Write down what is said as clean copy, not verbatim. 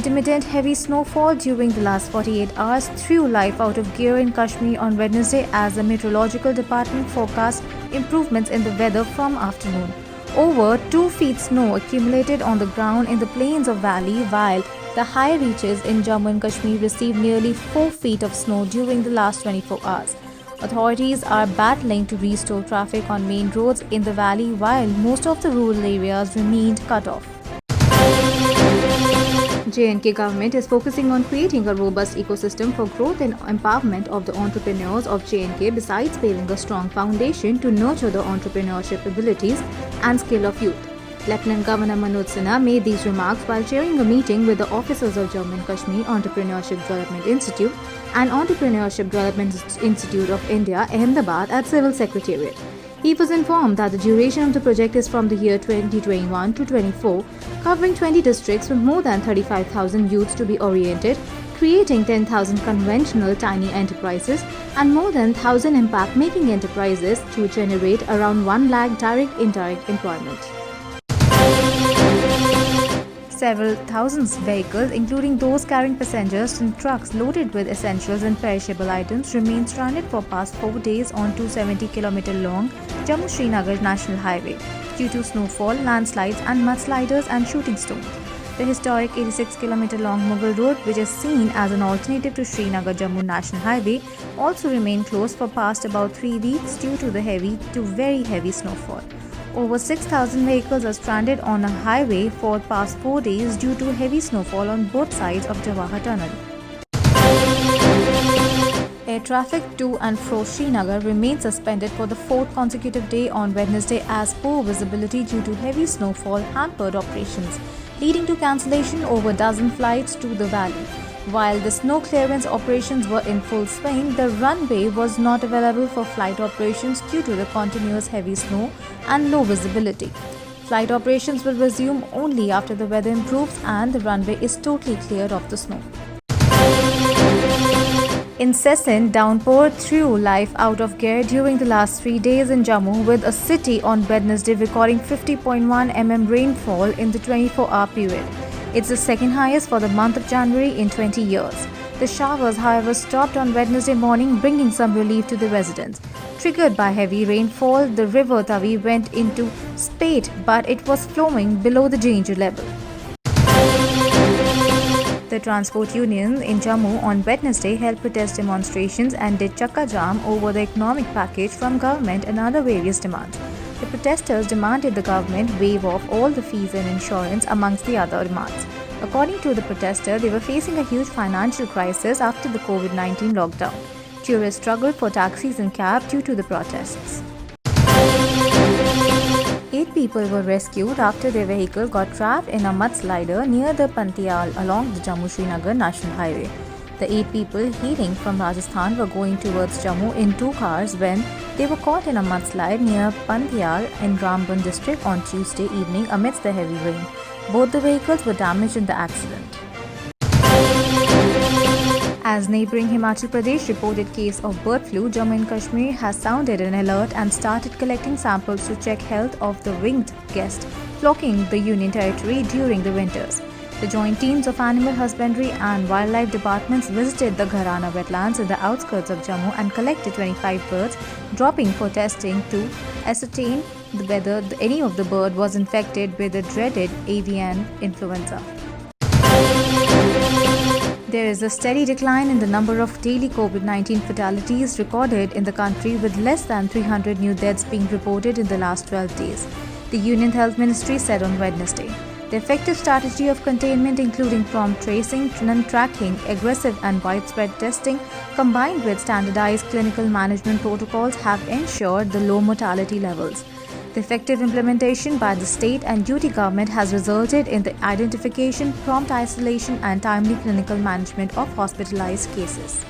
Intermittent heavy snowfall during the last 48 hours threw life out of gear in Kashmir on Wednesday as the meteorological department forecast improvements in the weather from afternoon. Over 2 feet snow accumulated on the ground in the plains of Valley, while the high reaches in Jammu and Kashmir received nearly 4 feet of snow during the last 24 hours. Authorities are battling to restore traffic on main roads in the valley while most of the rural areas remained cut off. J&K government is focusing on creating a robust ecosystem for growth and empowerment of the entrepreneurs of J&K besides building a strong foundation to nurture the entrepreneurship abilities and skill of youth. Lieutenant Governor Manoj Sinha made these remarks while chairing a meeting with the officers of Jammu and Kashmir Entrepreneurship Development Institute and Entrepreneurship Development Institute of India, Ahmedabad at Civil Secretariat. He was informed that the duration of the project is from the year 2021 to 24, covering 20 districts with more than 35,000 youths to be oriented, creating 10,000 conventional tiny enterprises and more than 1,000 impact-making enterprises to generate around 1 lakh direct-indirect employment. Several thousands vehicles, including those carrying passengers and trucks loaded with essentials and perishable items, remain stranded for past 4 days on 270-kilometer long Jammu-Srinagar National Highway due to snowfall, landslides and mudsliders and shooting stones. The historic 86-kilometer long Mughal Road, which is seen as an alternative to Srinagar-Jammu National Highway, also remained closed for past about 3 weeks due to the heavy to very heavy snowfall. Over 6,000 vehicles are stranded on a highway for past 4 days due to heavy snowfall on both sides of Jawahar Tunnel. Air traffic to and fro Srinagar remained suspended for the 4th consecutive day on Wednesday as poor visibility due to heavy snowfall hampered operations, leading to cancellation over a dozen flights to the valley. While the snow clearance operations were in full swing, the runway was not available for flight operations due to the continuous heavy snow and low visibility. Flight operations will resume only after the weather improves and the runway is totally cleared of the snow. Incessant downpour threw life out of gear during the last 3 days in Jammu, with a city on Wednesday recording 50.1 mm rainfall in the 24-hour period. It's the second highest for the month of January in 20 years. The showers, however, stopped on Wednesday morning, bringing some relief to the residents. Triggered by heavy rainfall, the river Tavi went into spate, but it was flowing below the danger level. The transport unions in Jammu on Wednesday held protest demonstrations and did chakka jam over the economic package from government and other various demands. The protesters demanded the government waive off all the fees and insurance amongst the other demands. According to the protesters, they were facing a huge financial crisis after the COVID-19 lockdown. Tourists struggled for taxis and cabs due to the protests. 8 people were rescued after their vehicle got trapped in a mudslider near the Pantial along the Jammu-Srinagar National Highway. The 8 people hailing from Rajasthan were going towards Jammu in 2 cars when they were caught in a mudslide near Pantial in Ramban district on Tuesday evening amidst the heavy rain. Both the vehicles were damaged in the accident. As neighbouring Himachal Pradesh reported case of bird flu, Jammu and Kashmir has sounded an alert and started collecting samples to check health of the winged guest flocking the Union Territory during the winters. The joint teams of Animal Husbandry and Wildlife Departments visited the Gharana wetlands in the outskirts of Jammu and collected 25 birds, dropping for testing to ascertain whether any of the bird was infected with the dreaded avian influenza. There is a steady decline in the number of daily COVID-19 fatalities recorded in the country, with less than 300 new deaths being reported in the last 12 days, the Union Health Ministry said on Wednesday. The effective strategy of containment, including prompt tracing, tracking, aggressive and widespread testing, combined with standardized clinical management protocols, have ensured the low mortality levels. The effective implementation by the state and UT government has resulted in the identification, prompt isolation and timely clinical management of hospitalized cases.